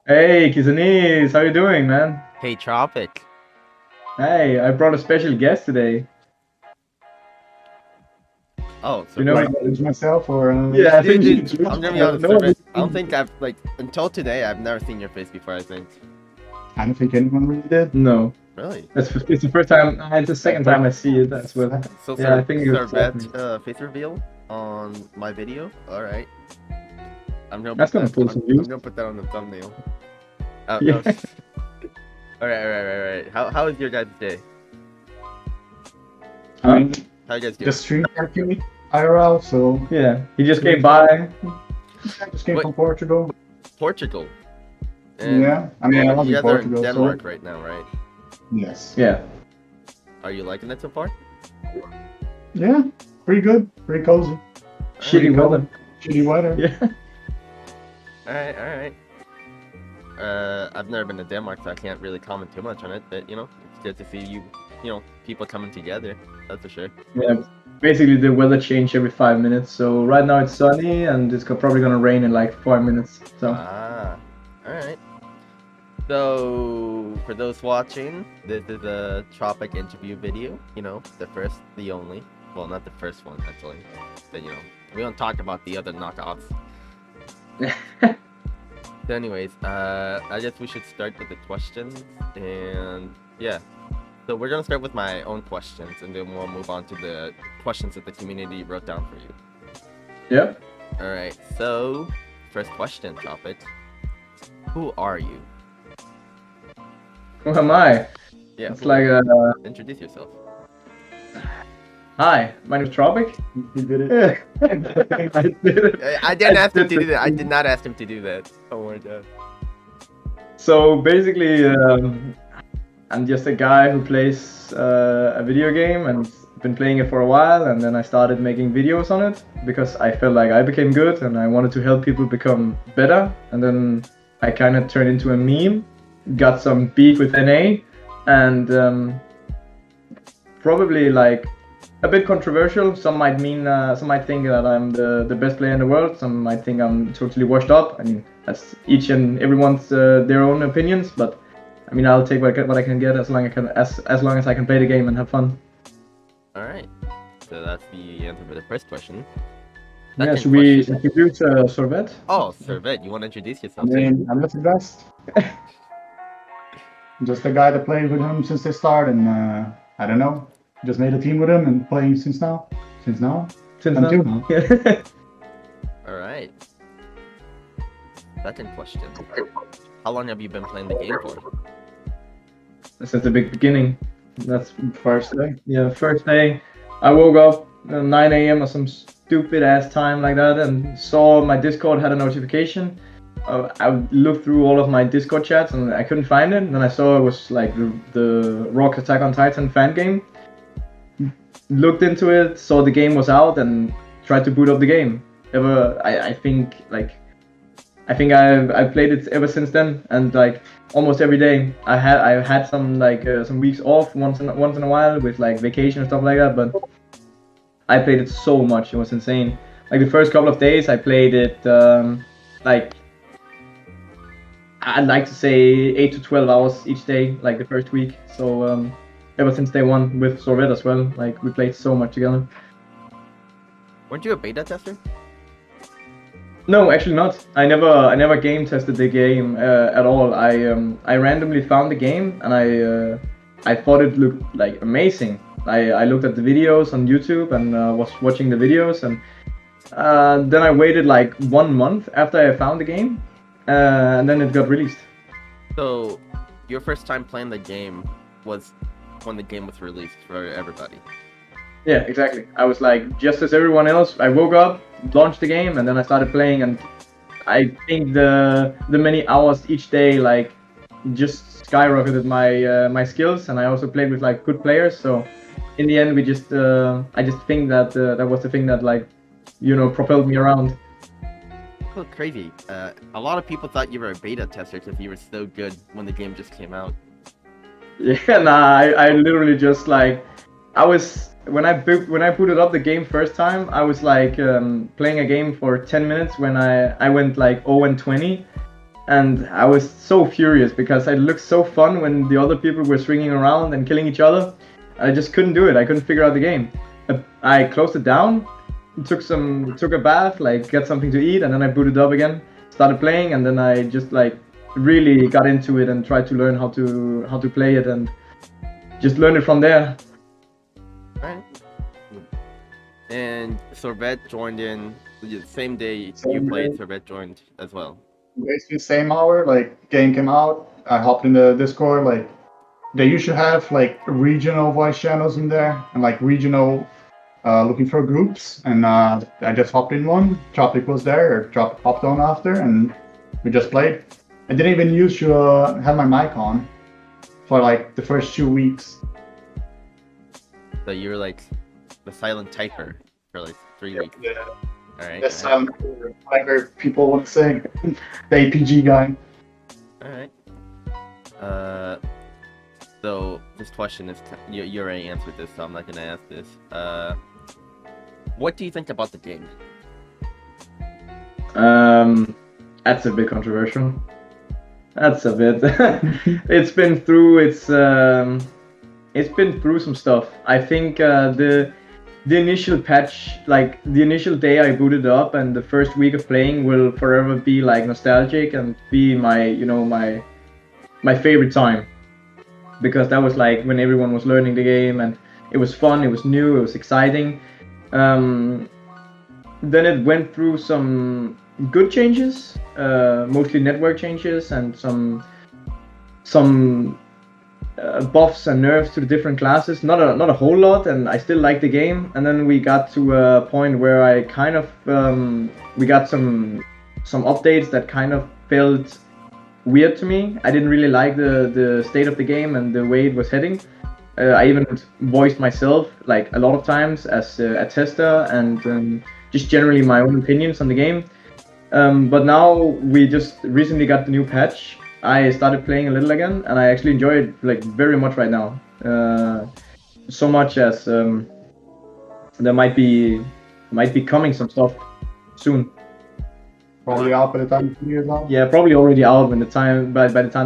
Hey, Kizanis, how you doing, man? Hey, Tropic. Hey, I brought a special guest today. Oh, You so know, Do I introduce myself or? yeah, I think dude, you should dude, introduce I'm gonna be honest, yourself. Sorvett. I don't think I've until today I've never seen your face before. I think. I don't think anyone really did. No, Really? it's the first time. It's the second time I see it as well. So Yeah, I think it was Sorvett face reveal on my video. All right. I'm gonna That's put gonna that. pull some I'm views. gonna put that on the thumbnail. Oh, Yeah. no. All right. How is your guys' day? I mean, How you guys doing? just stream actually IRL, so Yeah, he just came by. I just came Wait. from Portugal. Portugal. Yeah, I mean, I love you in guys are in Portugal. Denmark So right now, right? yes, Yeah, Are you liking it so far? yeah, pretty good, pretty cozy. shitty cold. weather. Shitty weather. Yeah, All right. I've never been to Denmark, so I can't really comment too much on it. But you know, it's good to see people coming together. That's for sure. yeah. Basically, the weather changed every 5 minutes. So right now it's sunny, and it's probably gonna rain in like 5 minutes. So Ah, all right. So for those watching, this is a Tropic interview video. You know, the first, the only. Well, not the first one actually. But we don't talk about the other knockoffs. So anyways, I guess we should start with the questions, and yeah. So we're gonna start with my own questions, and then we'll move on to the questions that the community wrote down for you. yeah. All right. So first question, Tropic. Who are you? Who am I? Yeah. It's who- like introduce yourself. hi, my name is Tropic. You did it. Yeah, I did it. I didn't ask him did to do it. that. I did not ask him to do that. Oh my god. So basically, I'm just a guy who plays a video game and been playing it for a while, and then I started making videos on it because I felt like I became good and I wanted to help people become better. And then I kind of turned into a meme, got some beef with NA, and probably like a bit controversial. Some might think that I'm the best player in the world. Some might think I'm totally washed up. I mean, that's each and everyone's their own opinions, but I mean, I'll take what I can get as long as I can play the game and have fun. All right. So that's the answer for the first question. Yeah, Second should we question. introduce Sorvett? Oh, Sorvett, you want to introduce I yourself? mean, I'm not the best. Just a guy that played with him since the start, and I don't know, just made a team with him and playing since now. Since Until now. now. Yeah. All right. Second question. How long have you been playing the game for? Since the beginning. That's First day. yeah. First day, I woke up at 9 a.m. or some stupid ass time like that, and saw my Discord had a notification. I looked through all of my Discord chats and I couldn't find it. Then I saw it was like the Rock Attack on Titan fan game. Looked into it, saw the game was out, and tried to boot up the game. I think I've played it ever since then, and like almost every day. I've had some some weeks off once in a while with like vacation and stuff like that, but I played it so much. It was insane. Like the first couple of days, I played it like I'd like to say 8 to 12 hours each day, like the first week. So ever since day one with Sorvett as well, like we played so much together. Weren't you a beta tester? No, actually not. I never game tested the game at all. I randomly found the game and I thought it looked like amazing. I looked at the videos on YouTube and was watching the videos, and then I waited like 1 month after I found the game, and then it got released. So, your first time playing the game was when the game was released for everybody. Yeah, exactly. I was like just as everyone else. I woke up, launched the game, and then I started playing. And I think the many hours each day like just skyrocketed my skills. And I also played with like good players. So in the end, I just think that that was the thing that like propelled me around. Oh, crazy. A lot of people thought you were a beta tester because you were so good when the game just came out. Yeah, nah. I literally just like I was when I booted up the game first time. I was like playing a game for 10 minutes when I went like 0 and 20, and I was so furious because it looked so fun when the other people were swinging around and killing each other. I just couldn't do it. I couldn't figure out the game. I closed it down, took a bath, like get something to eat, and then I booted up again, started playing, and then I just like really got into it and tried to learn how to play it and just learn it from there. Alright. And Sorvett joined in the same day Same you played. day. Sorvett joined as well. Basically same hour, like game came out, I hopped in the Discord, like they usually have like regional voice channels in there and like regional looking for groups, and I just hopped in one. Tropic was there, or Tropic popped on after, and we just played. I didn't even use to have my mic on for like the first 2 weeks. So you were like the silent typer for like 3 weeks. Alright. The silent whatever people want to say. The APG guy. Alright. So this question is you already answered this, so I'm not gonna ask this. What do you think about the game? That's a bit controversial. That's a bit. It's been through some stuff. I think the initial patch, like the initial day I booted up and the first week of playing, will forever be like nostalgic and be my favorite time, because that was like when everyone was learning the game and it was fun, it was new, it was exciting. Then it went through some good changes, mostly network changes and some buffs and nerfs to the different classes. Not a whole lot, and I still like the game. And then we got to a point where I kind of we got some updates that kind of felt weird to me. I didn't really like the state of the game and the way it was heading. I even voiced myself like a lot of times as a tester and just generally my own opinions on the game. But now we just recently got the new patch. I started playing a little again, and I actually enjoy it like very much right now. So much as there might be coming some stuff soon. Probably out by the time the video is out. Yeah, probably already out by the time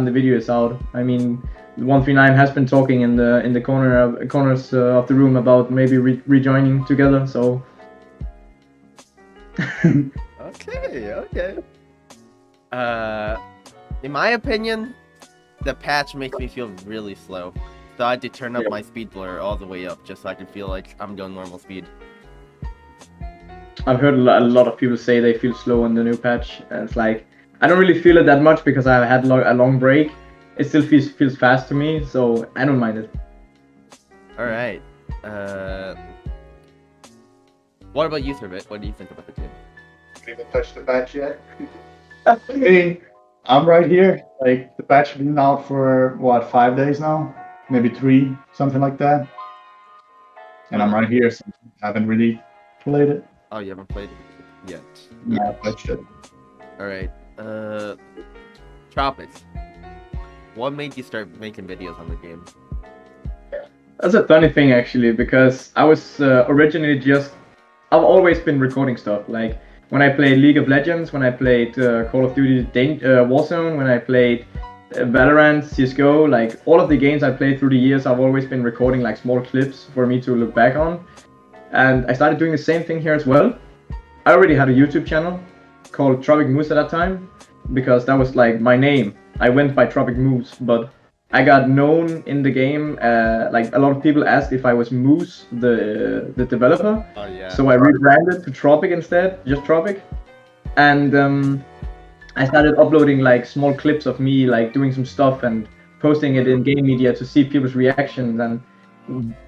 the video is out. I mean, 139 has been talking in the corners of the room about maybe rejoining together. So. Okay. In my opinion, the patch makes me feel really slow. So I had to turn up my speed blur all the way up just so I can feel like I'm going normal speed. I've heard a lot of people say they feel slow on the new patch, and it's like I don't really feel it that much because I had a long break. It still feels fast to me, so I don't mind it. All right. What about you, Sorvett? What do you think about the game? Haven't even touched the patch yet. I mean, I'm right here. Like the patch has been out for what, 5 days now, maybe 3, something like that. And I'm right here, so I haven't really played it. Oh, you haven't played it yet. Yeah, I touched it. All right. Tropic. What made you start making videos on the game? That's a funny thing actually, because I was originally I've always been recording stuff. Like when I played League of Legends, when I played Call of Duty Warzone, when I played Valorant, CSGO, like all of the games I played through the years, I've always been recording like small clips for me to look back on. And I started doing the same thing here as well. I already had a YouTube channel called Tropic Moose at that time, because that was like my name. I went by Tropic Moose, but I got known in the game. Like a lot of people asked if I was Moose, the developer. Oh yeah. So I rebranded to Tropic instead, just Tropic. And I started uploading like small clips of me like doing some stuff and posting it in game media to see people's reactions, and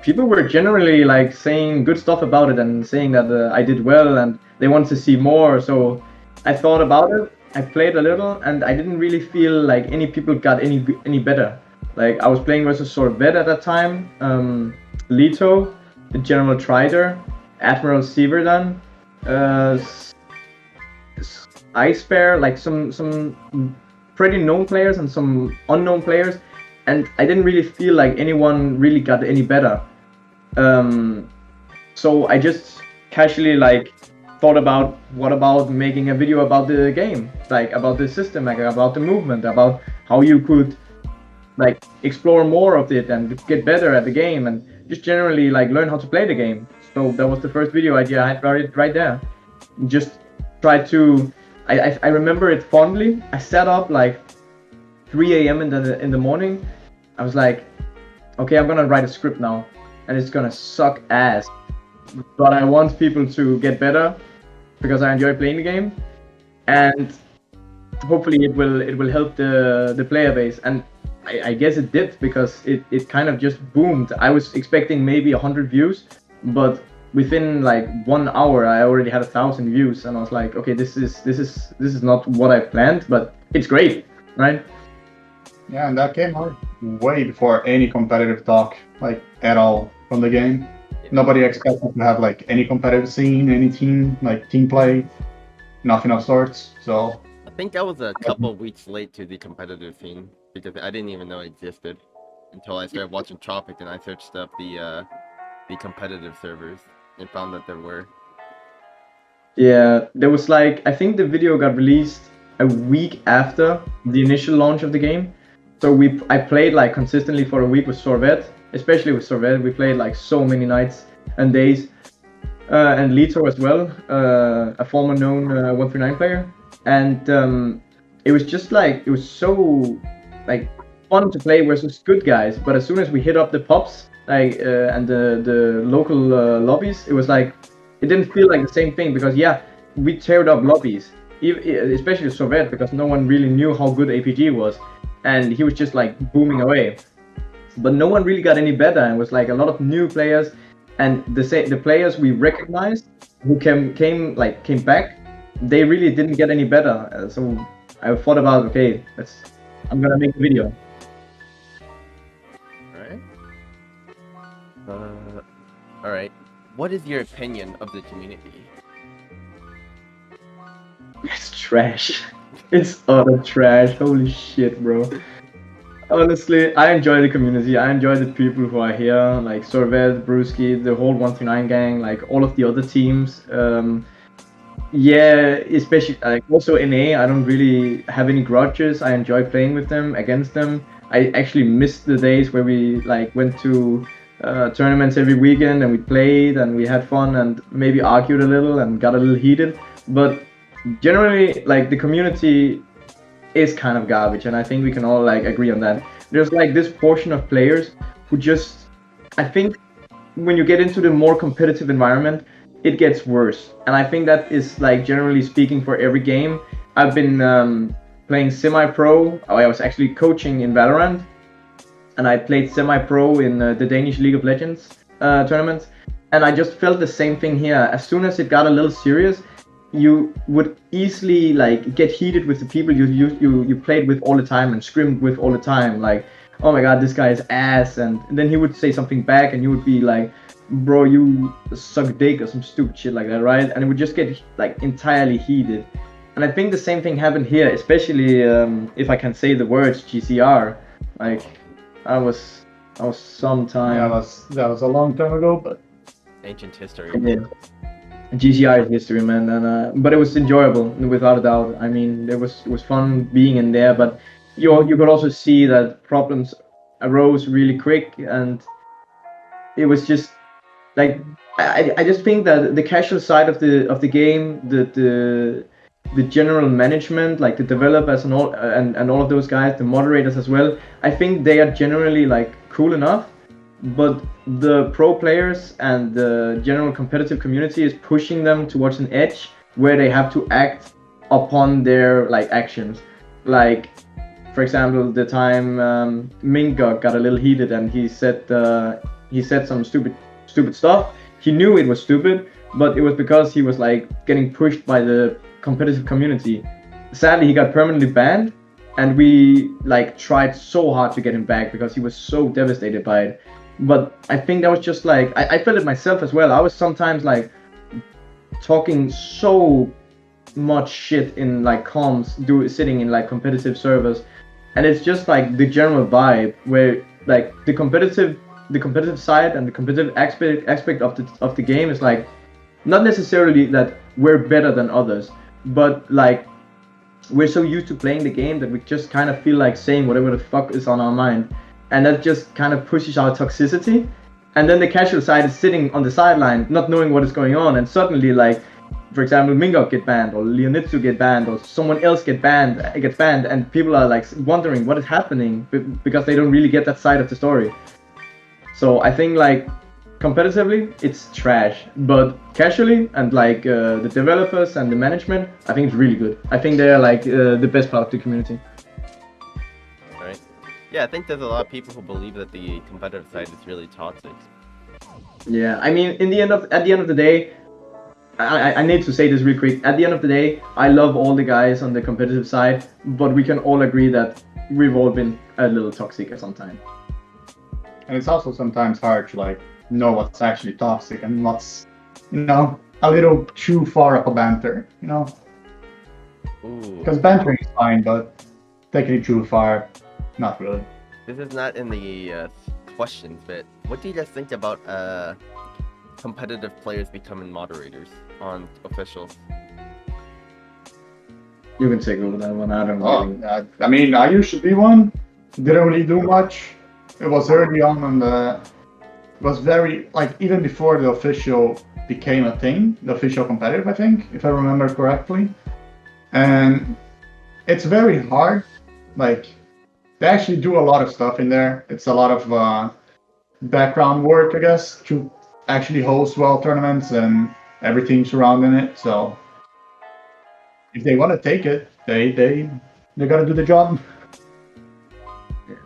people were generally like saying good stuff about it and saying that I did well and they wanted to see more. So I thought about it, I played a little, and I didn't really feel like any people got any better. Like I was playing versus Sorvett at that time, Lito, the General Trider, Admiral Severdan, Ice Bear, like some pretty known players and some unknown players, and I didn't really feel like anyone really got any better. So I just casually like thought about what about making a video about the game, like about the system, like about the movement, about how you could like explore more of it and get better at the game and just generally like learn how to play the game. So that was the first video idea I had right there. Just try to I remember it fondly. I sat up like 3 a.m. in the morning. I was like, okay, I'm gonna write a script now and it's gonna suck ass, but I want people to get better because I enjoy playing the game, and hopefully it will help the player base. And I guess it did, because it kind of just boomed. I was expecting maybe 100 views, but within like 1 hour I already had 1,000 views, and I was like, okay, this is not what I planned, but it's great, right? Yeah, and that came out way before any competitive talk, like at all from the game. Nobody expected to have like any competitive scene, any team play, nothing of sorts. So I think I was a couple weeks late to the competitive scene because I didn't even know it existed until I started watching Tropic and I searched up the competitive servers and found that there were. Yeah, there was like, I think the video got released a week after the initial launch of the game. So I played like consistently for a week with Sorvett, especially with Sorvett. We played like so many nights and days, and 𝔱𝔢𝔪𝔭 as well, a former known 139 player. And it was just like, it was so like fun to play versus good guys. But as soon as we hit up the pubs, like and the local lobbies, it was like, it didn't feel like the same thing, because yeah, we teared up lobbies, especially Sorvett, because no one really knew how good APG was, and he was just like booming away. But no one really got any better, and it was like a lot of new players, and the players we recognized who came back, they really didn't get any better. So I thought about, okay, I'm gonna make a video. All right. What is your opinion of the community? It's trash. It's utter trash. Holy shit, bro. Honestly, I enjoy the community. I enjoy the people who are here, like Sorvett, Brewski, the whole 139 gang, like all of the other teams. Yeah, especially like also NA. I don't really have any grudges. I enjoy playing with them, against them. I actually missed the days where we like went to tournaments every weekend and we played and we had fun and maybe argued a little and got a little heated. But generally, like, the community is kind of garbage, and I think we can all like agree on that. There's like this portion of players who just, I think when you get into the more competitive environment, it gets worse. And I think that is like generally speaking for every game. I've been playing semi-pro. I was actually coaching in Valorant, and I played semi-pro in the Danish League of Legends tournaments, and I just felt the same thing here. As soon as it got a little serious, you would easily like get heated with the people you played with all the time and scrimmed with all the time. Like, oh my god, this guy is ass, and then he would say something back, and you would be like, bro, you suck dick or some stupid shit like that, right? And it would just get like entirely heated. And I think the same thing happened here, especially if I can say the words GCR. Like, I was some time. yeah, that was a long time ago, but Ancient history. Yeah. GCR is history, man, and but it was enjoyable without a doubt. I mean, it was fun being in there, but you could also see that problems arose really quick, and it was just like, I just think that the casual side of the game, the general management, like the developers and all of those guys, the moderators as well, I think they are generally like cool enough. But the pro players and the general competitive community is pushing them towards an edge where they have to act upon their like actions. Like, for example, the time Mink got a little heated and he said some stupid stuff. He knew it was stupid, but it was because he was like getting pushed by the competitive community. Sadly, he got permanently banned, and we like tried so hard to get him back because he was so devastated by it. But I think that was just like, I felt it myself as well. I was sometimes like talking so much shit in like comms, sitting in like competitive servers, and it's just like the general vibe where like the competitive side and the competitive aspect of the game is like not necessarily that we're better than others. But like, we're so used to playing the game that we just kind of feel like saying whatever the fuck is on our mind, and that just kind of pushes our toxicity. And then the casual side is sitting on the sideline, not knowing what is going on, and suddenly, like, for example, Mingok get banned, or 𝔱𝔢𝔪𝔭𝔢 get banned, or someone else gets banned, and people are like wondering what is happening because they don't really get that side of the story. So I think like competitively it's trash, but casually and like the developers and the management, I think it's really good. I think they are like the best part of the community. Right. Yeah, I think there's a lot of people who believe that the competitive side is really toxic. Yeah, I mean, at the end of the day, I need to say this real quick. At the end of the day, I love all the guys on the competitive side, but we can all agree that we've all been a little toxic at some time. And it's also sometimes hard to like know what's actually toxic and what's, you know, a little too far up a banter, you know? Because bantering is fine, but taking it too far, not really. This is not in the questions, but what do you guys think about competitive players becoming moderators on officials? You can take over that one. I don't know. I mean, I used to be one. Didn't really do much. It was early on it was very, like, even before the official became a thing, the official competitive, I think, if I remember correctly. And it's very hard. Like, they actually do a lot of stuff in there. It's a lot of background work, I guess, to actually host well tournaments and everything surrounding it. So if they want to take it, they gotta do the job.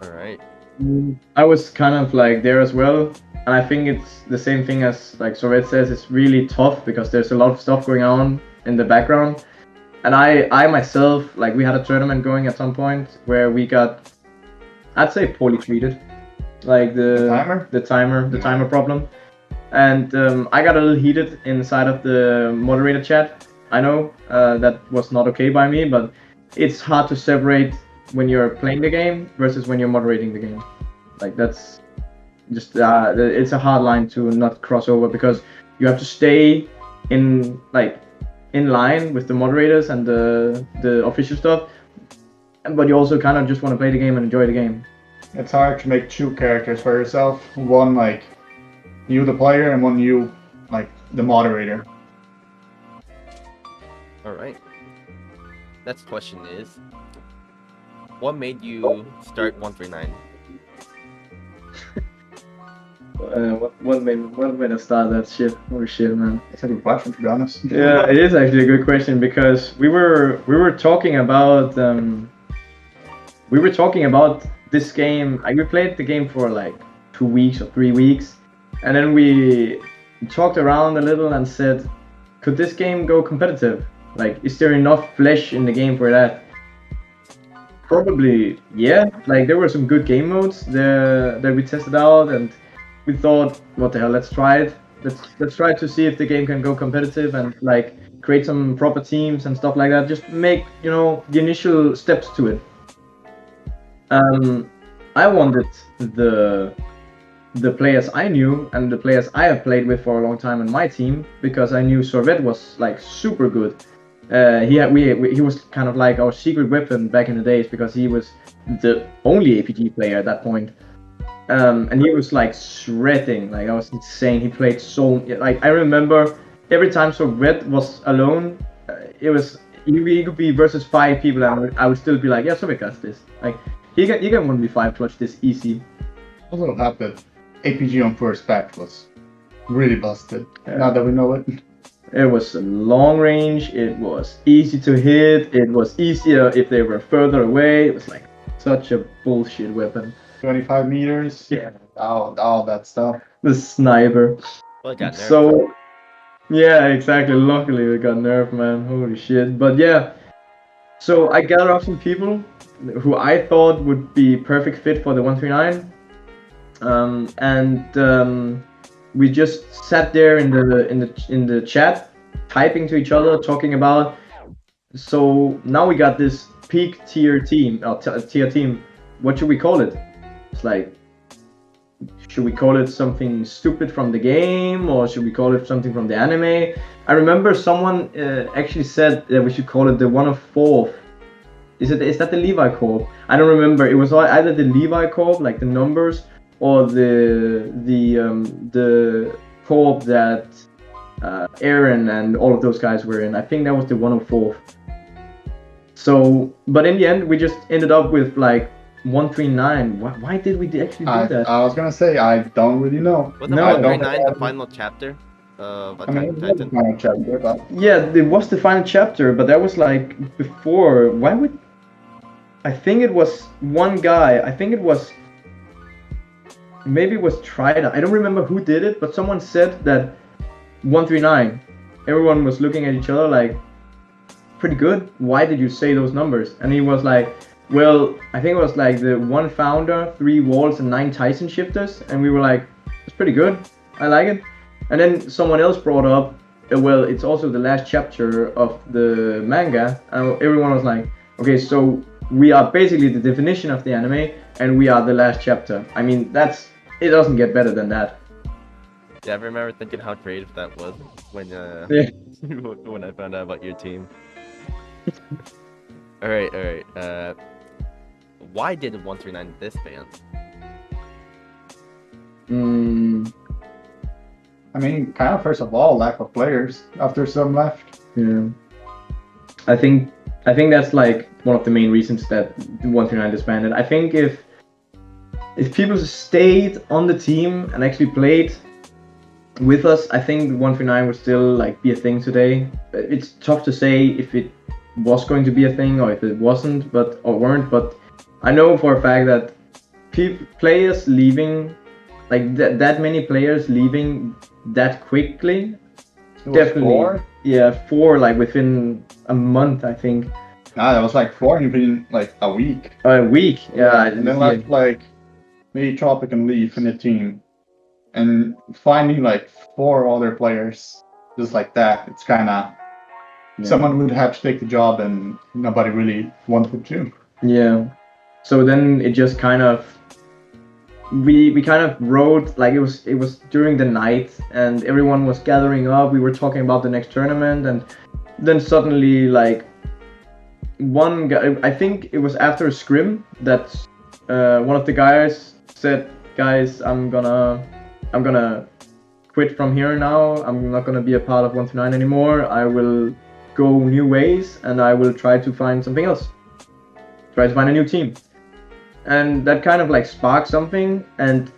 All right. I was kind of like there as well, and I think it's the same thing as like Sorvett says. It's really tough because there's a lot of stuff going on in the background, and I myself, like, we had a tournament going at some point where we got, I'd say, poorly treated, like the timer problem, and I got a little heated inside of the moderator chat. I know that was not okay by me, but it's hard to separate when you're playing the game versus when you're moderating the game. Like, that's just it's a hard line to not cross over, because you have to stay in line with the moderators and the official stuff, but you also kind of just want to play the game and enjoy the game. It's hard to make two characters for yourself. One like you, the player, and one you, like the moderator. All right. Next question is, what made you start 139? What made us start that shit? Holy shit, man. That's a good question, to be honest. Yeah, it is actually a good question, because we were talking about this game. We played the game for like 2 weeks or 3 weeks, and then we talked around a little and said, could this game go competitive? Like, is there enough flesh in the game for that? Probably, yeah. Like, there were some good game modes there that we tested out, and we thought, what the hell, let's try it. Let's try to see if the game can go competitive and like create some proper teams and stuff like that. Just make, you know, the initial steps to it. I wanted the players I knew and the players I have played with for a long time in my team, because I knew Sorvett was like super good. He was kind of like our secret weapon back in the days, because he was the only APG player at that point. And he was like shredding, like, I was insane. He played so, like, I remember every time Sorvett was alone, he could be versus 5 people, and I would still be like, yeah, Sorvett got this. Like, he can 1v5 clutch this easy. Also happened. APG on first patch was really busted. Yeah. Now that we know it. It was long range, it was easy to hit, it was easier if they were further away. It was like such a bullshit weapon. 25 meters, yeah, all that stuff. The sniper. Well, it got nerfed. So, yeah, exactly. Luckily, it got nerfed, man. Holy shit. But yeah, so I gathered up some people who I thought would be perfect fit for the 139, and we just sat there in the chat, typing to each other, talking about. So now we got this peak tier team, tier team. What should we call it? It's like should we call it something stupid from the game, or should we call it something from the anime? I remember someone actually said that we should call it the 104th. Is that the Levi Corp? I don't remember. It was either the Levi Corp, like the numbers, or the corp that Aaron and all of those guys were in. I think that was the 104th. So, but in the end, we just ended up with like 139. Why did we actually do that? I was gonna say, I don't really know. Was the No, 139 the final chapter of Attack on it was Titan? the final chapter, but Yeah, it was the final chapter, but that was like before. Why would... I think it was one guy. I think it was... Maybe it was Trida. I don't remember who did it, but someone said that 139. Everyone was looking at each other like, pretty good. Why did you say those numbers? And he was like, well, I think it was like the 1 founder, 3 walls, and 9 Tyson shifters. And we were like, it's pretty good. I like it. And then someone else brought up, well, it's also the last chapter of the manga. And everyone was like, okay, so we are basically the definition of the anime, and we are the last chapter. I mean, it doesn't get better than that. Yeah, I remember thinking how creative that was when Yeah. when I found out about your team. All right. Why did 139 disband? I mean, kind of first of all, lack of players after some left. Yeah. I think that's like one of the main reasons that 139 disbanded. I think if people stayed on the team and actually played with us, I think 139 would still like be a thing today. It's tough to say if it was going to be a thing or if it wasn't, but I know for a fact that players leaving, like that many players leaving that quickly, definitely. 4? Yeah, 4 like within a month, I think. Nah, that was like 4 within like a week. A week, yeah. And then left like me, Tropic, and Leaf in the team, and finding like 4 other players just like that, it's kind of someone would have to take the job, and nobody really wanted to. Yeah. So then it just kind of we kind of wrote like it was during the night, and everyone was gathering up. We were talking about the next tournament, and then suddenly like one guy, I think it was after a scrim, that one of the guys said, guys, I'm gonna quit from here now. I'm not gonna be a part of 129 anymore. I will go new ways, and I will try to find something else. Try to find a new team. And that kind of like sparked something, and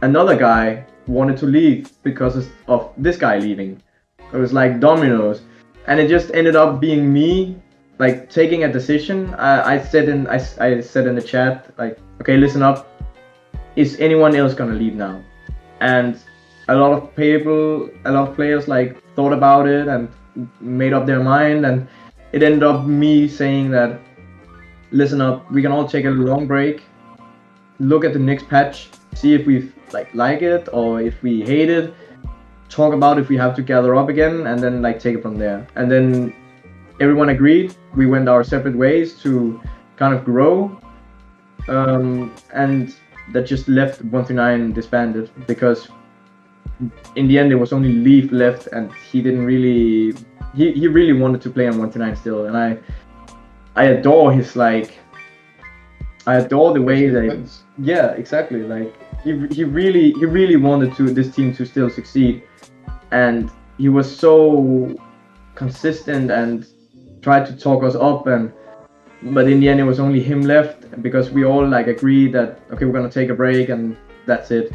another guy wanted to leave because of this guy leaving. It was like dominoes, and it just ended up being me like taking a decision. I said in the chat like, okay, listen up, is anyone else gonna leave now? And a lot of players like thought about it and made up their mind, and it ended up me saying that, listen up, we can all take a long break, look at the next patch, see if we like it or if we hate it, talk about if we have to gather up again, and then like take it from there. And then everyone agreed. We went our separate ways to kind of grow, and that just left 139 disbanded, because in the end it was only Leaf left, and he didn't really he really wanted to play on 129 still, and I adore his I adore the way that, yeah, exactly, like he really wanted this team to still succeed, and he was so consistent and tried to talk us up, but in the end it was only him left, because we all like agreed that, okay, we're gonna take a break and that's it.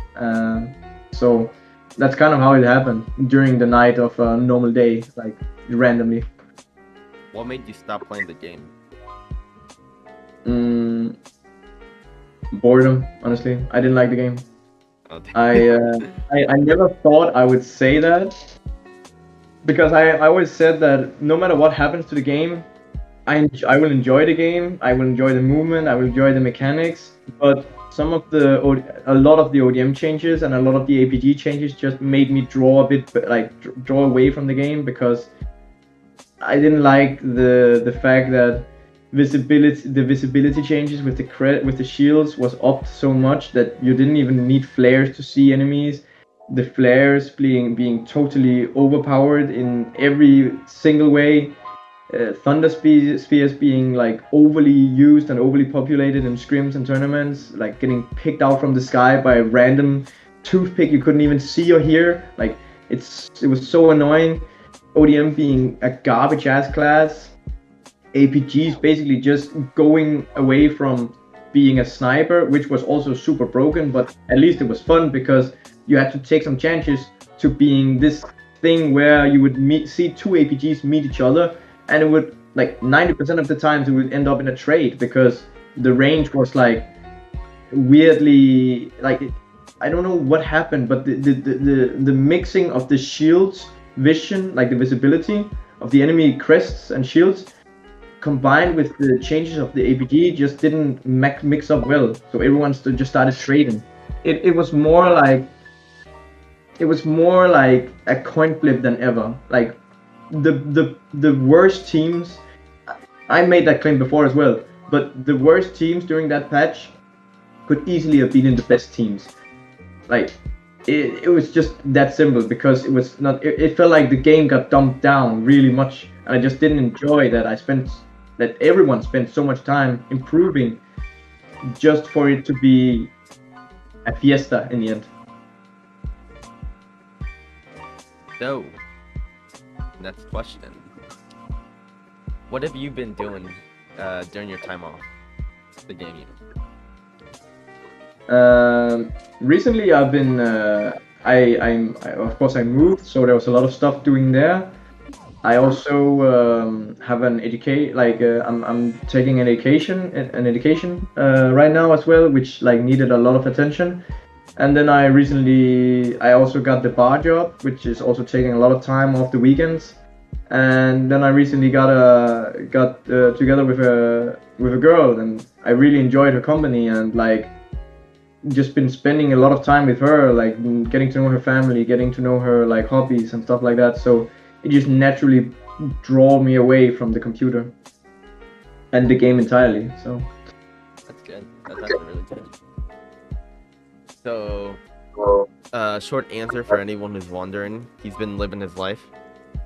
So that's kind of how it happened during the night of a normal day, like randomly. What made you stop playing the game? Boredom, honestly. I didn't like the game. Oh, I never thought I would say that, because I always said that no matter what happens to the game, I will enjoy the game, I will enjoy the movement, I will enjoy the mechanics, but a lot of the ODM changes and a lot of the APG changes just made me draw away from the game, because I didn't like the fact that the visibility changes with the shields was upped so much that you didn't even need flares to see enemies. The flares being totally overpowered in every single way. Thunder spears being like overly used and overly populated in scrims and tournaments, like getting picked out from the sky by a random toothpick you couldn't even see or hear. Like it was so annoying. ODM being a garbage ass class. APGs basically just going away from being a sniper, which was also super broken, but at least it was fun because you had to take some chances to being this thing where you would see two APGs meet each other, and it would like 90% of the times it would end up in a trade because the range was like weirdly like I don't know what happened, but the mixing of the shields vision, like the visibility of the enemy crests and shields, combined with the changes of the APG, just didn't mix up well. So everyone just started trading. It was more like a coin flip than ever. Like the worst teams. I made that claim before as well, but the worst teams during that patch could easily have beaten the best teams. Like it was just that simple because it was not. It felt like the game got dumbed down really much, and I just didn't enjoy that. That everyone spent so much time improving just for it to be a fiesta in the end. So, next question. What have you been doing during your time off the game? Recently I've been of course I moved, so there was a lot of stuff doing there. I also have an I'm taking an education right now as well, which like needed a lot of attention. And then I also got the bar job, which is also taking a lot of time off the weekends. And then I recently got together with a girl, and I really enjoyed her company, and like just been spending a lot of time with her, like getting to know her family, getting to know her like hobbies and stuff like that. So it just naturally draw me away from the computer and the game entirely. So that's good. That's really good. So, short answer for anyone who's wondering, he's been living his life,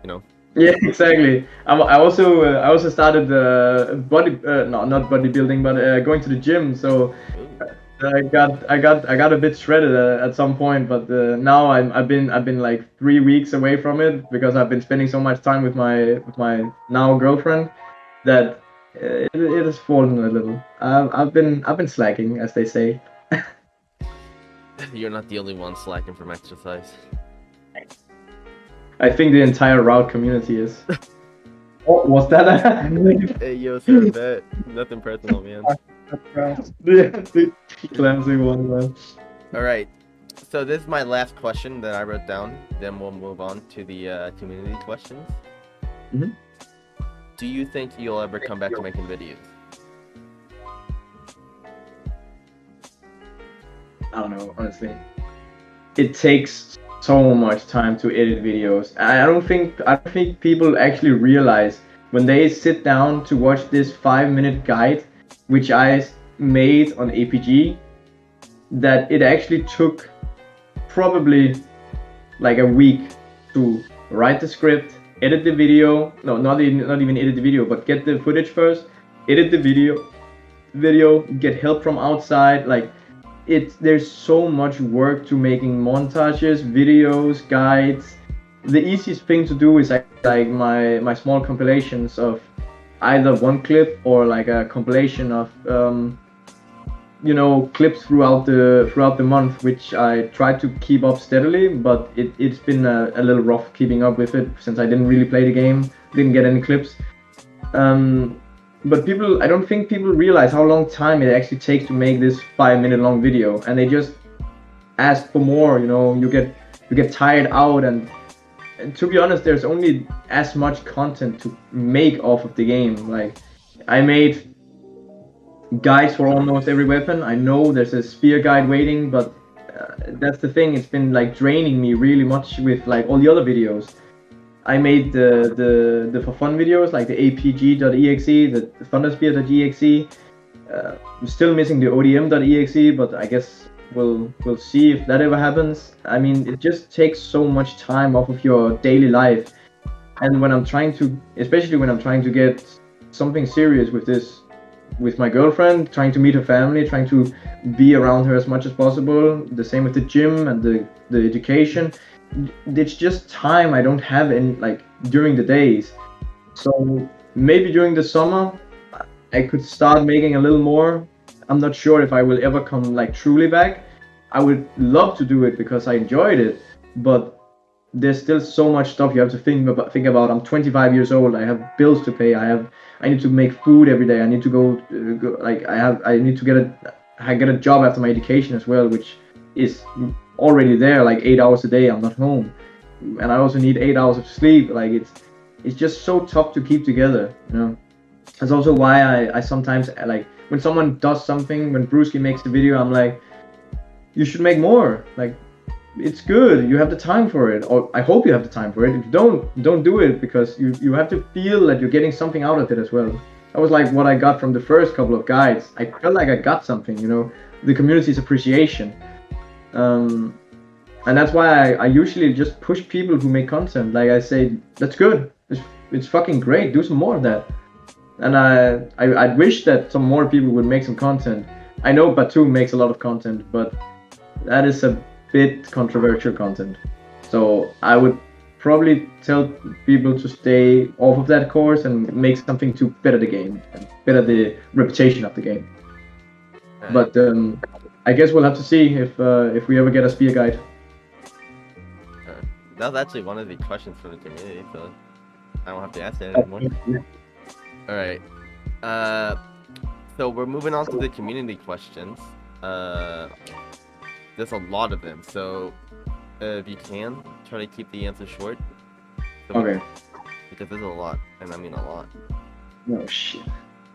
you know. Yeah, exactly. I also started not bodybuilding, but going to the gym. So I got a bit shredded at some point, but now I've been like 3 weeks away from it because I've been spending so much time with my now girlfriend that it has fallen a little. I've been slacking, as they say. You're not the only one slacking from exercise. I think the entire RAoT community is. Oh, was that a... Hey, yo, Sorvett. Nothing personal, man. The classic one, man. Alright, so this is my last question that I wrote down. Then we'll move on to the community questions. Mm-hmm. Do you think you'll ever come back to making videos? I don't know, honestly. It takes so much time to edit videos. I don't think people actually realize when they sit down to watch this 5-minute guide, which I made on APG, that it actually took probably like a week to write the script, edit the video. No, not even edit the video, but get the footage first, edit the video, get help from outside. Like there's so much work to making montages, videos, guides. The easiest thing to do is like my small compilations of either one clip or like a compilation of clips throughout the month, which I try to keep up steadily, but it's been a little rough keeping up with it since I didn't really play the game, didn't get any clips. But I don't think people realize how long time it actually takes to make this 5-minute long video, and they just ask for more. You get tired out, and to be honest, there's only as much content to make off of the game. Like I made guides for almost every weapon. I know there's a spear guide waiting, but that's the thing. It's been like draining me really much with like all the other videos. I made the for fun videos like the APG.exe, the thunderspear.exe. I'm still missing the ODM.exe, but I guess we'll see if that ever happens. I mean, it just takes so much time off of your daily life, and when I'm trying to, especially when I'm trying to get something serious with this, with my girlfriend, trying to meet her family, trying to be around her as much as possible. The same with the gym and the education. It's just time I don't have in like during the days. So maybe during the summer I could start making a little more. I'm not sure if I will ever come like truly back. I would love to do it because I enjoyed it, but there's still so much stuff you have to think about. I'm 25 years old. I have bills to pay. I need to make food every day. I need to go like I need to get a job after my education as well, which is already there, like 8 hours a day. I'm not home, and I also need 8 hours of sleep. Like it's just so tough to keep together, you know. That's also why I sometimes like when someone does something, when Brewski makes a video, I'm like, you should make more. Like, it's good. You have the time for it, or I hope you have the time for it. If you don't do it, because you have to feel that you're getting something out of it as well. That was like what I got from the first couple of guides. I felt like I got something, you know, the community's appreciation. And that's why I usually just push people who make content. Like I say, that's good. It's fucking great. Do some more of that. And I wish that some more people would make some content. I know Batu makes a lot of content, but that is a bit controversial content. So I would probably tell people to stay off of that course and make something to better the game and better the reputation of the game. But I guess we'll have to see if we ever get a spear guide. That was actually one of the questions from the community, so I don't have to ask that anymore. All right. So we're moving on to the community questions. There's a lot of them, so if you can, try to keep the answer short. So Okay. Because there's a lot, and I mean a lot. Oh shit.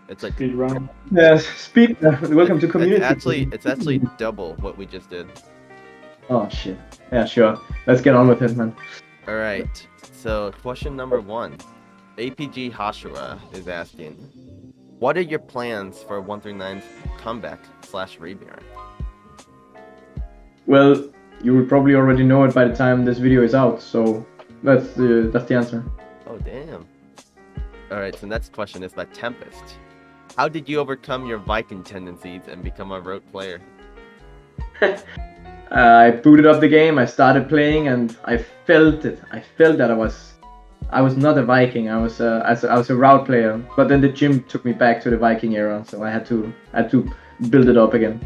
It's like Speed run. Yes, speed. Welcome to community. it's actually double what we just did. Oh shit. Yeah, sure. Let's get on with it, man. All right. So question number 1, APG HASHIRAAA is asking, what are your plans for 139's comeback/reband? Well, you will probably already know it by the time this video is out, so that's the answer. Oh damn. All right. So next question is by Tempest. How did you overcome your Viking tendencies and become a RAoT player? I booted up the game, I started playing, and I felt it. I felt that I was not a Viking. I was a RAoT player. But then the gym took me back to the Viking era, so I had to build it up again.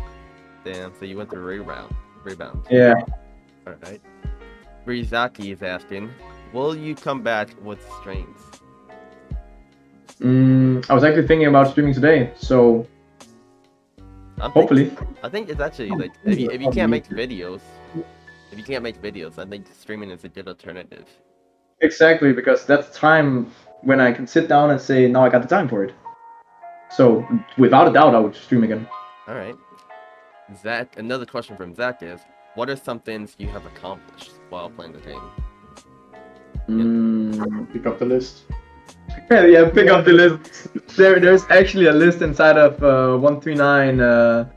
Damn. So you went to rebound. Yeah. All right. Ryuzaki is asking, will you come back with streams? I was actually thinking about streaming today, so hopefully. I think it's actually like if you can't make videos, I think streaming is a good alternative. Exactly, because that's time when I can sit down and say, now I got the time for it. So without a doubt, I would stream again. All right. Zach, another question from Zach is, what are some things you have accomplished while playing the game? Pick up the list. Yeah, pick up the list. There's actually a list inside of 139. Do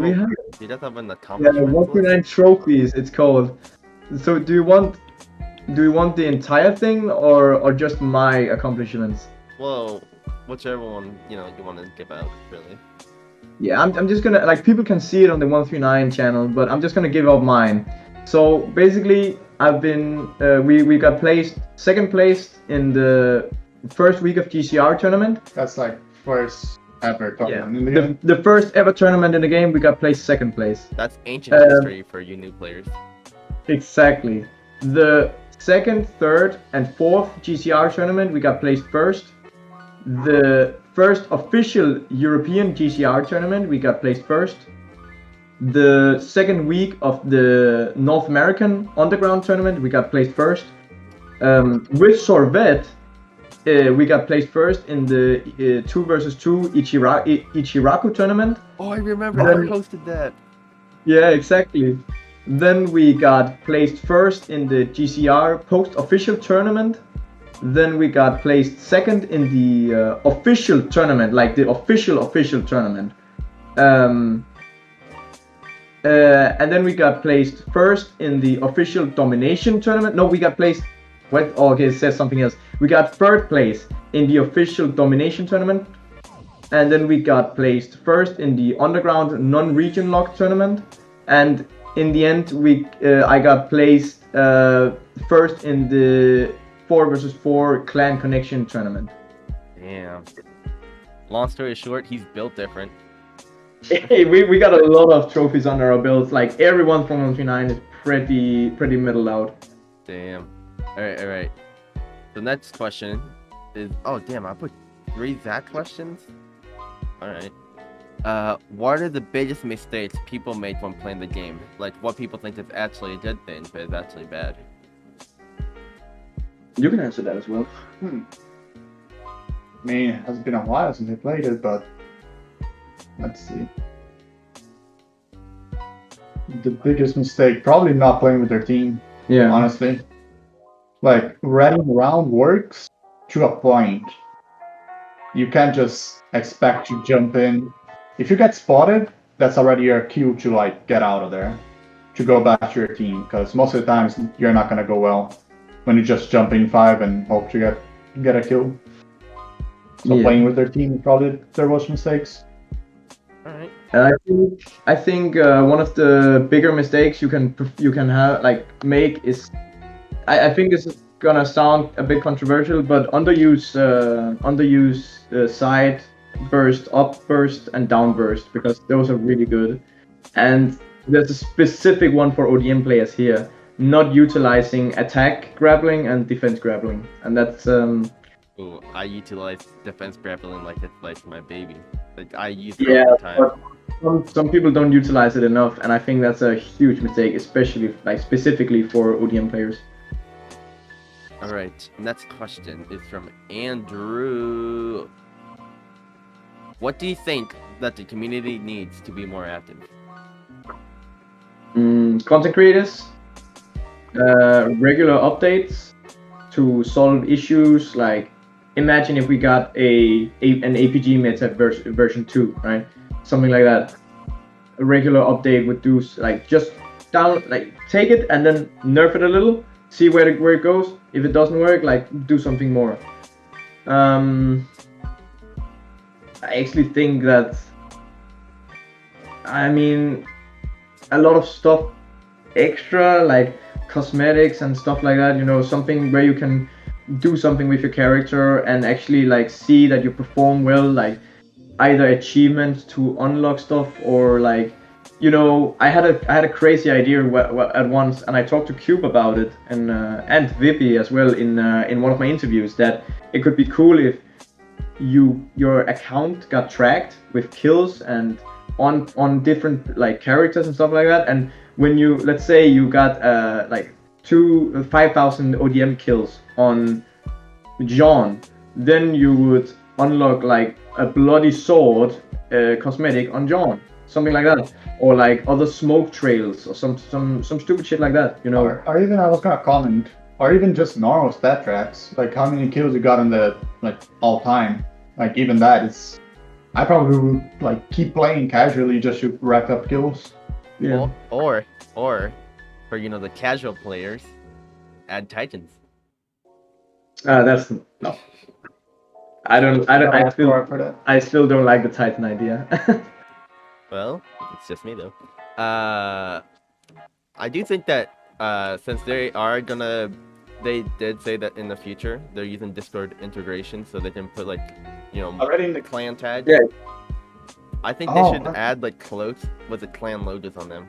we have? You just have an Yeah, accomplishment 139 trophies. It's called. So do you want the entire thing or just my accomplishments? Well, whichever one you want to give out, really. Yeah, I'm just gonna, like, people can see it on the 139 channel, but I'm just gonna give out mine. So basically, I've been we got second place in the first week of GCR tournament. That's like first ever tournament Yeah, in the game. the first ever tournament in the game, we got placed second place. That's ancient history for you new players. Exactly. The second, third, and fourth GCR tournament, we got placed first. The first official European GCR tournament, we got placed first. The second week of the North American Underground tournament, we got placed first. With Sorvett, we got placed first in the 2 versus 2 Ichiraku tournament. Oh, I remember. I posted that. Yeah, exactly. Then we got placed first in the GCR post-official tournament. Then we got placed second in the official tournament, like the official tournament. And then we got placed first in the official domination tournament. No, we got placed. What? Oh, okay, it says something else. We got third place in the official domination tournament. And then we got placed first in the underground non-region lock tournament. And in the end, I got placed first in the 4 versus 4 clan connection tournament. Damn. Long story short, he's built different. Hey, we got a lot of trophies under our belts. Like everyone from 139 is pretty middle out. Damn. Alright. The next question is, oh damn, I put 3 Zacj questions? Alright. What are the biggest mistakes people make when playing the game? Like what people think is actually a good thing, but is actually bad? You can answer that as well. I mean, it has been a while since I played it, but let's see. The biggest mistake, probably not playing with their team. Yeah. Honestly, like running around works to a point. You can't just expect to jump in. If you get spotted, that's already your cue to like get out of there, to go back to your team. Because most of the times you're not gonna go well when you just jump in 5 and hope to get a kill. So playing with their team is probably their worst mistakes. Alright. And I think one of the bigger mistakes you can have make is, I think this is gonna sound a bit controversial, but underuse side burst, up burst, and down burst, because those are really good. And there's a specific one for ODM players here, not utilizing attack grappling and defense grappling, and that's Ooh, I utilize defense grappling like it's like my baby. Like I use it all the time. But some people don't utilize it enough, and I think that's a huge mistake, especially specifically for ODM players. Alright, next question is from Andrew. What do you think that the community needs to be more active? Content creators, regular updates to solve issues. Like, imagine if we got an APG meta version 2, right? Something like that. A regular update would do just take it and then nerf it a little, see where it goes. If it doesn't work, do something more. I actually think that, I mean, a lot of stuff extra, like cosmetics and stuff like that, something where you can do something with your character and actually see that you perform well, either achievements to unlock stuff, or I had a crazy idea at once, and I talked to Cube about it, and Vippy as well in one of my interviews, that it could be cool if your account got tracked with kills and on different characters and stuff like that, and when let's say you got 5,000 ODM kills on John, then you would unlock a bloody sword cosmetic on John, something like that, or other smoke trails or some stupid shit like that, Or even, I was gonna comment, or even just normal stat tracks, how many kills you got in the all time. Even that is, I probably would keep playing casually just to rack up kills. Yeah. Or for the casual players, add Titans. That's no. I still don't like the Titan idea. Well, it's just me though. I do think that since they did say that in the future they're using Discord integration, so they can put Already in the clan tag. Yeah. I think they should add cloaks with the clan logos on them.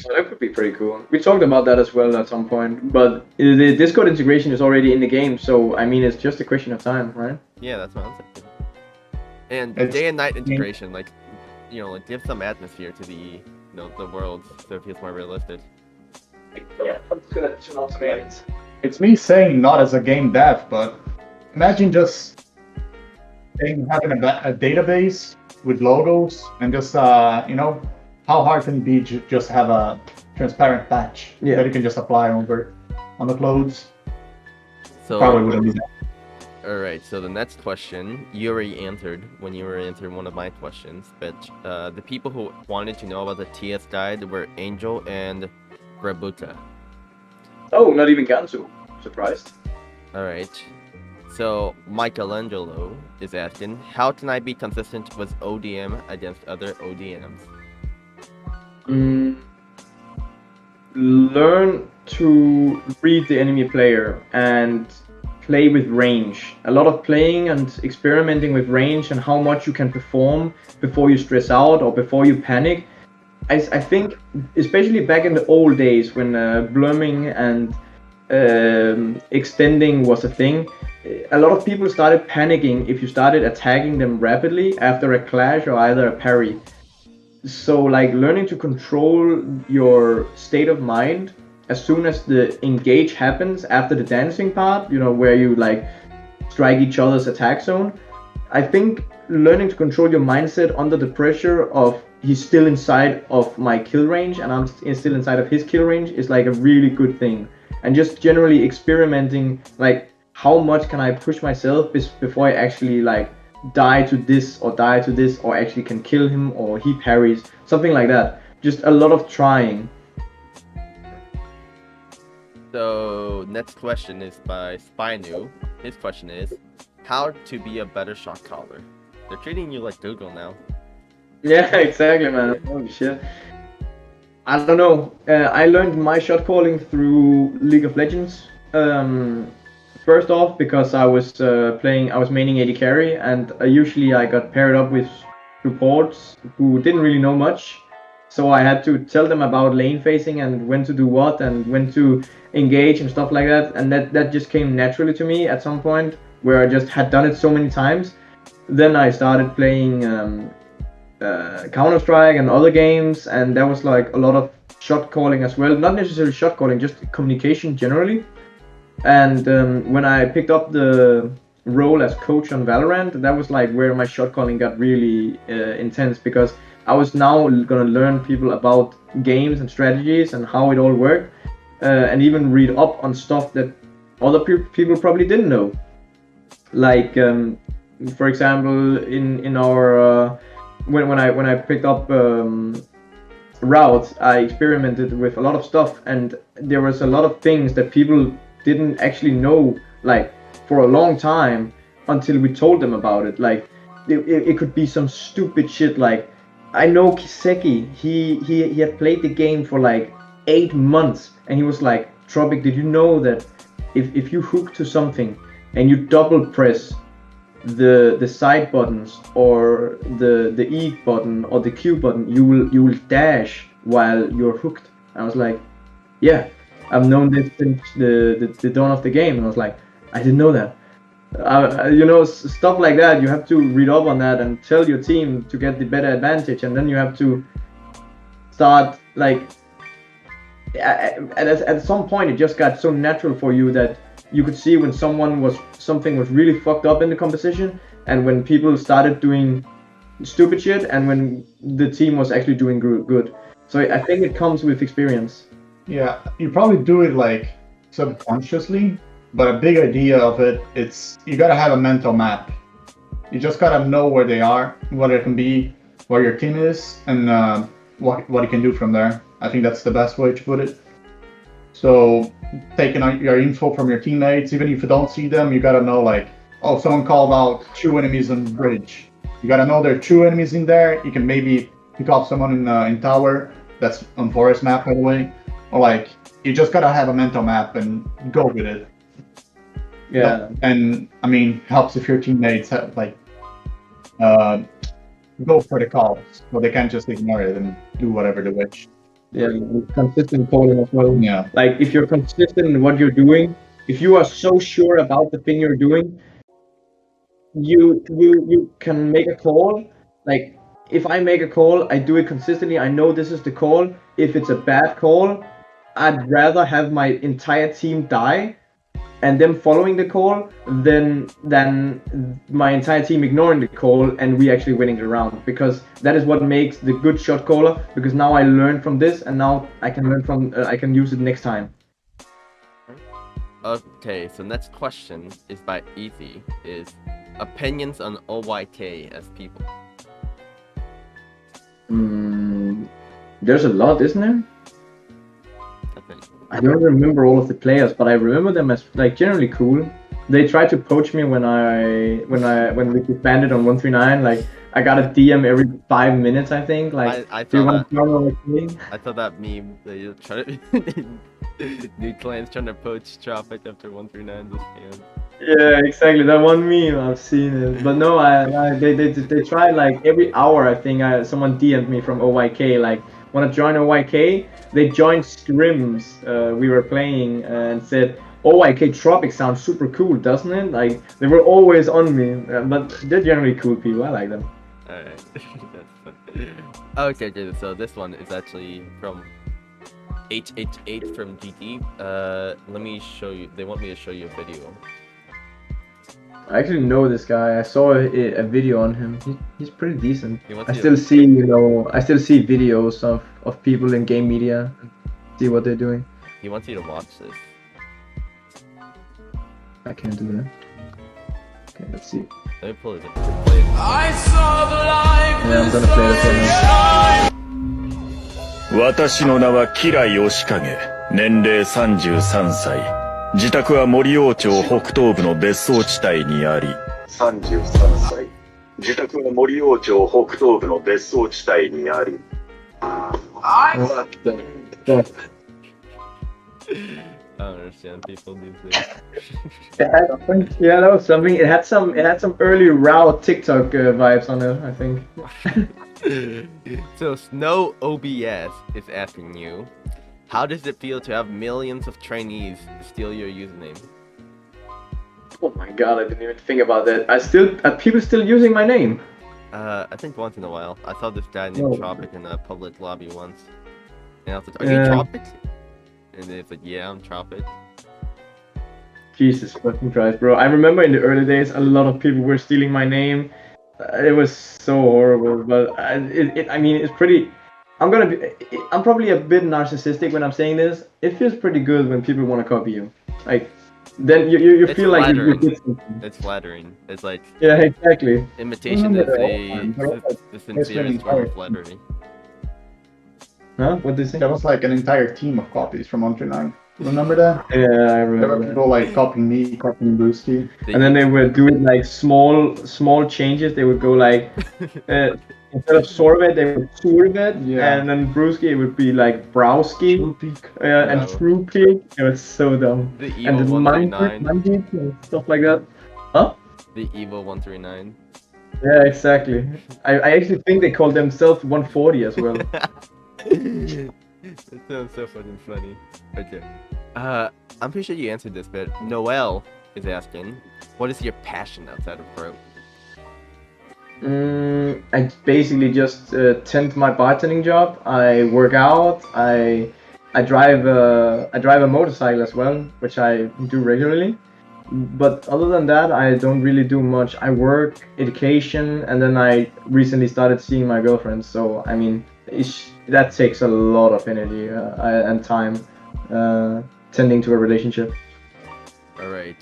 That could be pretty cool. We talked about that as well at some point, but the Discord integration is already in the game, so I mean it's just a question of time, right? Yeah, that's what I'm thinking. And It's- day and night integration, give some atmosphere to the the world, so it feels more realistic. Yeah, I'm just gonna turn off the ads. It's me saying not as a game dev, but imagine just having a database with logos and just how hard can it be to just have a transparent patch that you can just apply over on the clothes? So Probably wouldn't be that. all right. So the next question you already answered when you were answering one of my questions, but the people who wanted to know about the TS guide were Angel and rabuka. Oh, not even Gansu. Surprised. All right. So Michelangelo is asking, how can I be consistent with ODM against other ODMs? Learn to read the enemy player and play with range. A lot of playing and experimenting with range and how much you can perform before you stress out or before you panic. I think, especially back in the old days when blooming and extending was a thing, a lot of people started panicking if you started attacking them rapidly after a clash or either a parry. So like learning to control your state of mind as soon as the engage happens after the dancing part, you know, where you like strike each other's attack zone. I think learning to control your mindset under the pressure of he's still inside of my kill range and I'm still inside of his kill range is like a really good thing. And just generally experimenting, like how much can I push myself before I actually like die to this or actually can kill him or he parries, something like that. Just a lot of trying. So next question is by Spynou. His question is, how to be a better shot caller? They're treating you like Google now. Yeah, exactly, man. Holy shit. I don't know. I learned my shot calling through League of Legends. First off, because I was maining AD carry, and usually I got paired up with supports who didn't really know much. So I had to tell them about lane facing and when to do what and when to engage and stuff like that. And that just came naturally to me at some point where I just had done it so many times. Then I started playing Counter-Strike and other games, and there was like a lot of shot calling as well. Not necessarily shot calling, just communication generally. And when I picked up the role as coach on Valorant, that was like where my shot calling got really intense, because I was now gonna learn people about games and strategies and how it all worked, and even read up on stuff that other people probably didn't know. Like for example, in our when I picked up RAoT's, I experimented with a lot of stuff, and there was a lot of things that people didn't actually know like for a long time until we told them about it. Like it could be some stupid shit like, I know Kiseki, he had played the game for like 8 months, and he was like, Tropic, did you know that if you hook to something and you double press the side buttons or the E button or the Q button, you will dash while you're hooked? I was like, yeah, I've known this since the dawn of the game. And I was like, I didn't know that. You know, stuff like that. You have to read up on that and tell your team to get the better advantage, and then you have to start like at some point it just got so natural for you that you could see when something was really fucked up in the composition, and when people started doing stupid shit, and when the team was actually doing good. So I think it comes with experience. Yeah, you probably do it like subconsciously, but a big idea of it, it's you gotta have a mental map. You just gotta know where they are, what it can be, where your team is, and what you can do from there. I think that's the best way to put it. So taking out your info from your teammates, even if you don't see them, you gotta know like, oh, someone called out 2 enemies on bridge. You gotta know there are 2 enemies in there. You can maybe pick off someone in tower. That's on forest map, by the way. Or like, you just gotta have a mental map and go with it. Yeah. And I mean, helps if your teammates have like go for the calls, so they can't just ignore it and do whatever they wish. Yeah, consistent calling as well. Yeah. Like if you're consistent in what you're doing, if you are so sure about the thing you're doing, you can make a call. Like if I make a call, I do it consistently. I know this is the call. If it's a bad call, I'd rather have my entire team die and them following the call than my entire team ignoring the call and we actually winning the round, because that is what makes the good shot caller, because now I learned from this and now I can learn from I can use it next time. Okay, so next question is by Ethie. Is opinions on OYK as people? There's a lot, isn't there? Okay. I don't remember all of the players, but I remember them as like generally cool. They tried to poach me when we disbanded on 139. Like I got a DM every 5 minutes, I think. Like I do you saw want to join OYK? I thought that meme that you try to new clans trying to poach Tropic after 139 this game. Yeah, exactly. That one meme, I've seen it. But no, they tried like every hour. I think someone DM'd me from OYK like, want to join OYK? They joined scrims we were playing and said, OYK Tropic sounds super cool, doesn't it? Like they were always on me, but they're generally cool people. I like them. Alright, that's fun. Okay, so this one is actually from HH8 from GT. Let me show you. They want me to show you a video. I actually know this guy. I saw a video on him. He's pretty decent. I to- still see, I still see videos of people in game media, see what they're doing. He wants you to watch this. I can't do that. Okay, let's see. Let me pull it up. Play it. Yeah, I'm gonna play this one now. 私の名は𝔱𝔱𝔰𝔱、年齢33歳。自宅は𝔱王朝北東部の別荘地帯にあり、33歳。自宅は𝔱王朝北東部の別荘地帯にあり。What the fuck? I don't understand people these days. Yeah, that was something. It had some early RAoT TikTok vibes on it, I think. So SnowObs is asking you, how does it feel to have millions of trainees steal your username? Oh my god, I didn't even think about that. People still using my name. I think once in a while. I saw this guy named Tropic in a public lobby once. And I was like, are you Tropic? And it's like, yeah, I'm Tropic. Jesus fucking Christ, bro. I remember in the early days, a lot of people were stealing my name. It was so horrible, but I mean, it's pretty... I'm probably a bit narcissistic when I'm saying this. It feels pretty good when people want to copy you. Like, then you feel like you did something. It's flattering. It's like... Yeah, exactly. Imitation is the sincerest form of flattery. Huh? What did you say? There was like an entire team of copies from 139. Remember that? Yeah, I There remember. were people like copying me, copying Brewski. And then they would do it like small changes. They would go like instead of Sorvett, they would Sorvett, Yeah. and then Brewski it would be like Browski, and Tropic. It was so dumb. The And evil the 139. Mandy and stuff like that. Huh? The evil 139. Yeah, exactly. I actually think they called themselves 140 as well. That sounds so fucking funny. Okay. I'm pretty sure you answered this, but Noel is asking, what is your passion outside of RAoT? I basically just tend my bartending job. I work out. I drive a motorcycle as well, which I do regularly. But other than that, I don't really do much. I work, education, and then I recently started seeing my girlfriend. So I mean, that takes a lot of energy and time tending to a relationship. All right.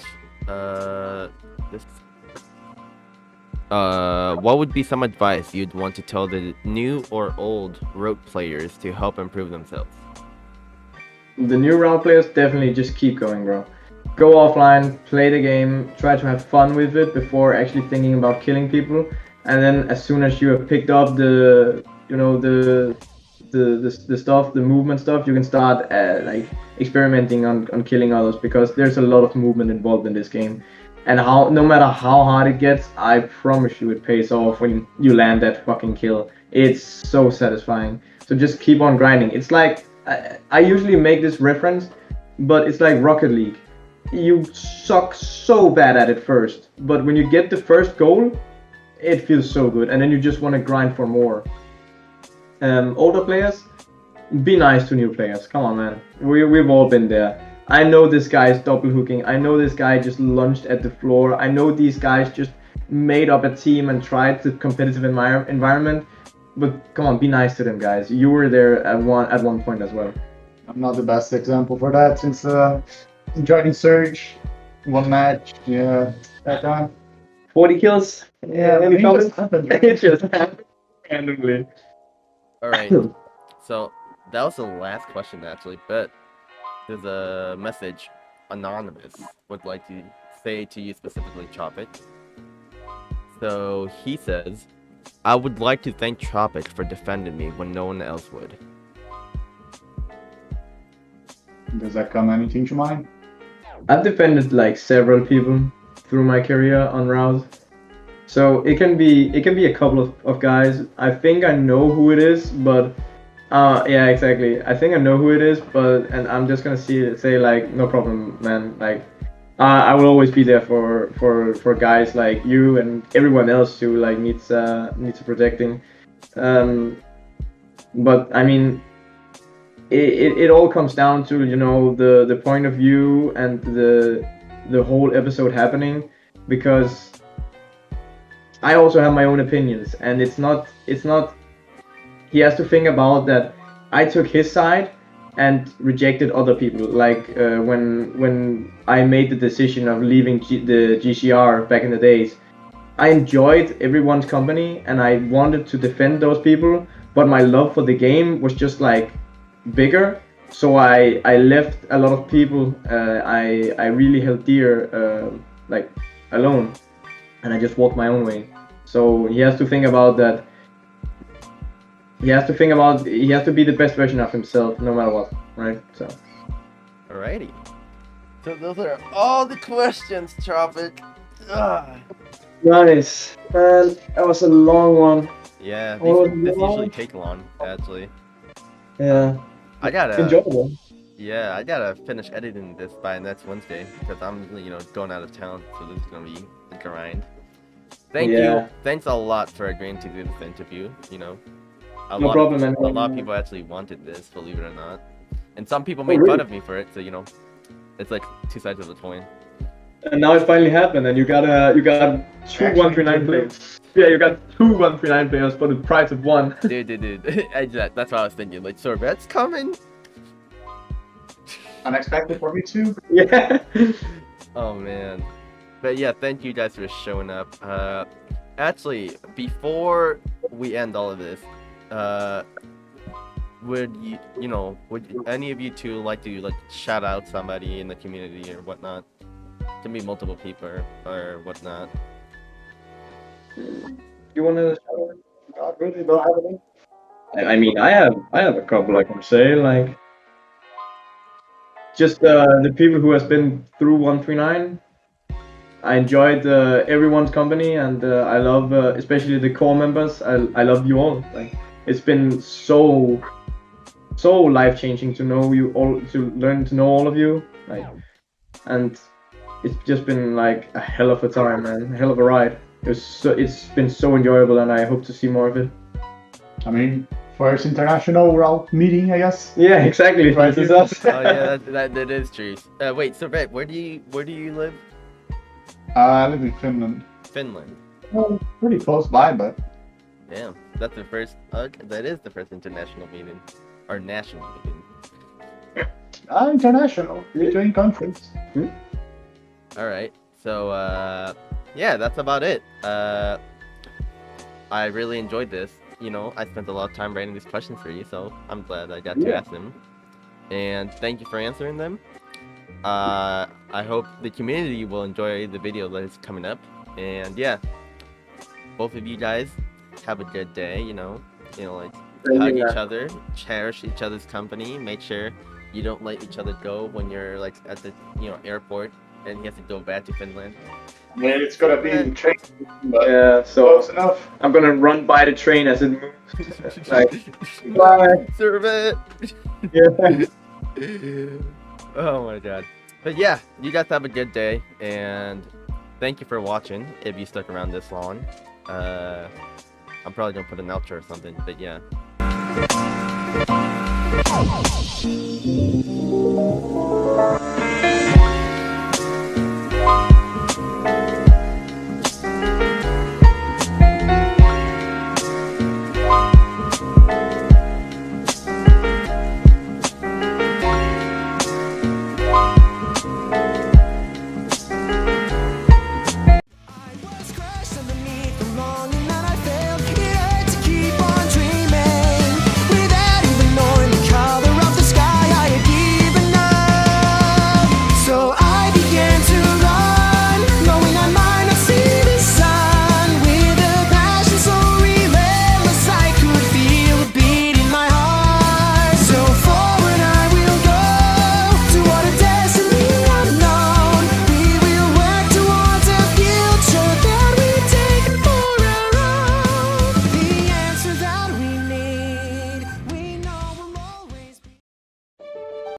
What would be some advice you'd want to tell the new or old RAoT players to help improve themselves? The new round players definitely just keep going, bro. Go offline, play the game, try to have fun with it before actually thinking about killing people. And then as soon as you have picked up the stuff, the movement stuff, you can start like experimenting on killing others, because there's a lot of movement involved in this game. And no matter how hard it gets, I promise you it pays off when you land that fucking kill. It's so satisfying. So just keep on grinding. It's like, I usually make this reference, but it's like Rocket League. You suck so bad at it first, but when you get the first goal, it feels so good, and then you just want to grind for more. Older players, be nice to new players. Come on, man. We've all been there. I know this guy's double hooking. I know this guy just lunged at the floor. I know these guys just made up a team and tried the competitive environment. But come on, be nice to them, guys. You were there at one point as well. I'm not the best example for that since joining Surge, one match, yeah, that time. 40 kills. Yeah, any it comments? just happened, right? It just happened randomly. All right. So that was the last question actually, but there's a message anonymous would like to say to you specifically, Tropic. So he says, I would like to thank Tropic for defending me when no one else would. Does that come anything to mind? I've defended like several people through my career on RAoT's. So it can be a couple of guys. I think I know who it is, but yeah, exactly. I think I know who it is, and I'm just gonna say like, no problem, man. Like, I will always be there for guys like you and everyone else who like needs protecting. But I mean, it all comes down to, you know, the point of view and the whole episode happening, because I also have my own opinions, and it's not he has to think about that I took his side and rejected other people, like when I made the decision of leaving the GCR back in the days. I enjoyed everyone's company and I wanted to defend those people, but my love for the game was just like bigger, so I left a lot of people I really held dear like alone, and I just walked my own way. So he has to think about that. He has to be the best version of himself no matter what, right? So Alrighty. So those are all the questions, Tropic. Ugh. nice, man. That was a long one. Yeah, Oh, this no. usually take long, actually. Yeah, I gotta enjoyable. Yeah, I gotta finish editing this by next Wednesday because I'm, going out of town, so this is gonna be a grind. Thank you. Thanks a lot for agreeing to do this interview. No problem, man. A lot of people actually wanted this, believe it or not, and some people Oh, made really? fun of me for it. So it's like two sides of the coin. And now it finally happened, and you got two 139 players. Yeah, you got two 139 players for the price of one. Dude. That's what I was thinking. Like, Sorvett's coming. Unexpected for me too. Yeah. Oh man. But yeah, thank you guys for showing up. Actually, before we end all of this, would any of you two like to shout out somebody in the community or whatnot? Can be multiple people or whatnot. You wanna? Not really, don't have any. I mean, I have a couple I can say, like just the people who has been through 139. I enjoyed everyone's company, and I love especially the core members. I love you all. Like, it's been so life changing to know you all, to learn to know all of you. Like, and it's just been like a hell of a time, man. A hell of a ride. It's been so enjoyable, and I hope to see more of it. I mean, first international RAoT meeting, I guess. Yeah, exactly. Right. This is us. Oh yeah, that is true. Wait, Sorvett, where do you live? I live in Finland. Finland. Well, pretty close by, but Damn, that's the first. That is the first international meeting, or national meeting. international between countries. All right. So yeah, that's about it. I really enjoyed this. I spent a lot of time writing these questions for you, so I'm glad I got to ask them. And thank you for answering them. I hope the community will enjoy the video that is coming up. And yeah, both of you guys have a good day. Hug each other, cherish each other's company. Make sure you don't let each other go when you're like at the airport and you have to go back to Finland. I mean, it's gonna be in train, but Yeah, so close enough. I'm gonna run by the train as it moves. Like, bye. Sorvett. Yeah. Oh my god. But yeah, you guys have a good day, and thank you for watching if you stuck around this long. I'm probably gonna put an outro or something, but yeah.